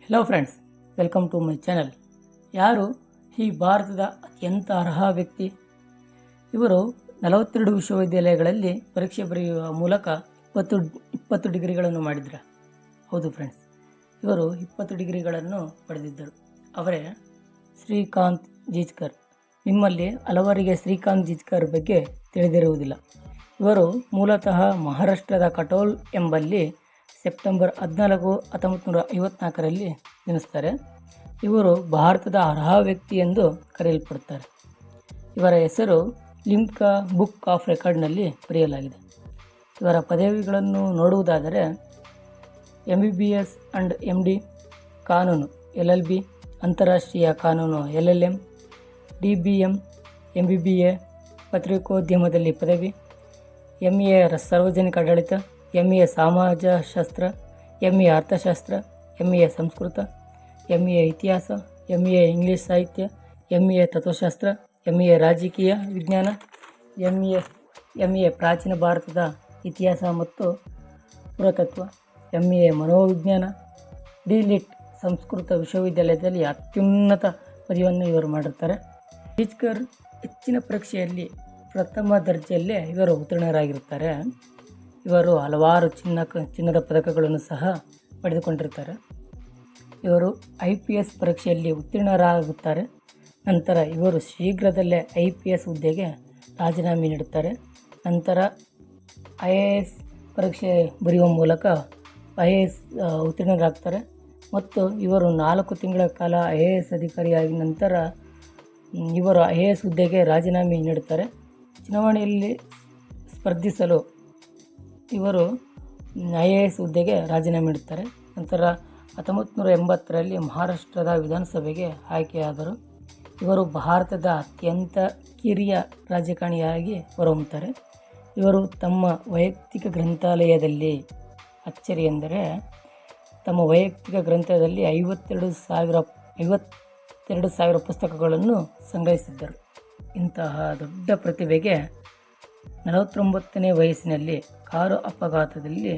Hello friends, welcome to my channel. ಯಾರು ಈ ಭಾರತದ ಅತ್ಯಂತ ಅರ್ಹ ವ್ಯಕ್ತಿ? ಇವರು 42 ವಿಶ್ವವಿದ್ಯಾಲಯಗಳಲ್ಲಿ ಪರೀಕ್ಷೆ ಬರೆಯುವ ಮೂಲಕ 20 ಡಿಗ್ರಿಗಳನ್ನು ಮಾಡಿದ್ರು. ಹೌದು ಫ್ರೆಂಡ್ಸ್, ಇವರು 20 ಡಿಗ್ರಿಗಳನ್ನು ಪಡೆದಿದ್ದರು. ಅವರೇ ಶ್ರೀಕಾಂತ್ ಜಿಜ್ಕರ್. ನಿಮ್ಮಲ್ಲಿ ಹಲವರಿಗೆ ಶ್ರೀಕಾಂತ್ ಜಿಜ್ಕರ್ ಬಗ್ಗೆ ತಿಳಿದಿರುವುದಿಲ್ಲ. ಇವರು ಮೂಲತಃ ಮಹಾರಾಷ್ಟ್ರದ ಕಟೋಲ್ ಎಂಬಲ್ಲಿ ಸೆಪ್ಟೆಂಬರ್ 14, 1954ರಲ್ಲಿ ಜನಿಸ್ತಾರೆ. ಇವರು ಭಾರತದ ಅರ್ಹ ವ್ಯಕ್ತಿ ಎಂದು ಕರೆಯಲ್ಪಡುತ್ತಾರೆ. ಇವರ ಹೆಸರು ಲಿಮ್ಕಾ ಬುಕ್ ಆಫ್ ರೆಕಾರ್ಡ್ನಲ್ಲಿ ಬರೆಯಲಾಗಿದೆ. ಇವರ ಪದವಿಗಳನ್ನು ನೋಡುವುದಾದರೆ MBBS ಅಂಡ್ MD, ಕಾನೂನು LLB, ಅಂತಾರಾಷ್ಟ್ರೀಯ ಕಾನೂನು LLM, DBM, MBBA, ಪತ್ರಿಕೋದ್ಯಮದಲ್ಲಿ ಪದವಿ, MA ಸಾರ್ವಜನಿಕ ಆಡಳಿತ, MA ಸಮಾಜಶಾಸ್ತ್ರ, MA ಅರ್ಥಶಾಸ್ತ್ರ, MA ಸಂಸ್ಕೃತ, MA ಇತಿಹಾಸ, MA ಇಂಗ್ಲಿಷ್ ಸಾಹಿತ್ಯ, MA ತತ್ವಶಾಸ್ತ್ರ, MA ರಾಜಕೀಯ ವಿಜ್ಞಾನ, MA ಪ್ರಾಚೀನ ಭಾರತದ ಇತಿಹಾಸ ಮತ್ತು ಪುರಾತತ್ವ, MA ಮನೋವಿಜ್ಞಾನ. ಡಿಲಿಟ್ ಸಂಸ್ಕೃತ ವಿಶ್ವವಿದ್ಯಾಲಯದಲ್ಲಿ ಅತ್ಯುನ್ನತ ಪದವಿಯನ್ನು ಇವರು ಮಾಡಿರ್ತಾರೆ. ಜಿಜ್ಕರ್ ಹೆಚ್ಚಿನ ಪರೀಕ್ಷೆಯಲ್ಲಿ ಪ್ರಥಮ ದರ್ಜೆಯಲ್ಲೇ ಇವರು ಉತ್ತೀರ್ಣರಾಗಿರುತ್ತಾರೆ. ಇವರು ಹಲವಾರು ಚಿನ್ನದ ಪದಕಗಳನ್ನು ಸಹ ಪಡೆದುಕೊಂಡಿರ್ತಾರೆ. ಇವರು IPS ಪರೀಕ್ಷೆಯಲ್ಲಿ ಉತ್ತೀರ್ಣರಾಗುತ್ತಾರೆ. ನಂತರ ಇವರು ಶೀಘ್ರದಲ್ಲೇ IPS ಹುದ್ದೆಗೆ ರಾಜೀನಾಮೆ ನೀಡುತ್ತಾರೆ. ನಂತರ IAS ಪರೀಕ್ಷೆ ಬರೆಯುವ ಮೂಲಕ IAS ಉತ್ತೀರ್ಣರಾಗ್ತಾರೆ ಮತ್ತು ಇವರು 4 ತಿಂಗಳ ಕಾಲ IAS ಅಧಿಕಾರಿಯಾಗಿ ನಂತರ ಇವರು IAS ಹುದ್ದೆಗೆ ರಾಜೀನಾಮೆ ನೀಡುತ್ತಾರೆ. ಚುನಾವಣೆಯಲ್ಲಿ ಸ್ಪರ್ಧಿಸಲು ಇವರು IAS ಹುದ್ದೆಗೆ ರಾಜೀನಾಮೆ ನೀಡುತ್ತಾರೆ. ನಂತರ 1980ರಲ್ಲಿ ಮಹಾರಾಷ್ಟ್ರದ ವಿಧಾನಸಭೆಗೆ ಆಯ್ಕೆಯಾದರು. ಇವರು ಭಾರತದ ಅತ್ಯಂತ ಕಿರಿಯ ರಾಜಕಾರಣಿಯಾಗಿ ಹೊರಹೊಮ್ಮುತ್ತಾರೆ. ಇವರು ತಮ್ಮ ವೈಯಕ್ತಿಕ ಗ್ರಂಥಾಲಯದಲ್ಲಿ, ಅಚ್ಚರಿ ಎಂದರೆ ತಮ್ಮ ವೈಯಕ್ತಿಕ ಗ್ರಂಥಾಲಯದಲ್ಲಿ 52,000 ಪುಸ್ತಕಗಳನ್ನು ಸಂಗ್ರಹಿಸಿದ್ದರು. ಇಂತಹ ದೊಡ್ಡ ಪ್ರತಿಭೆಗೆ 49ನೇ ವಯಸ್ಸಿನಲ್ಲಿ ಕಾರು ಅಪಘಾತದಲ್ಲಿ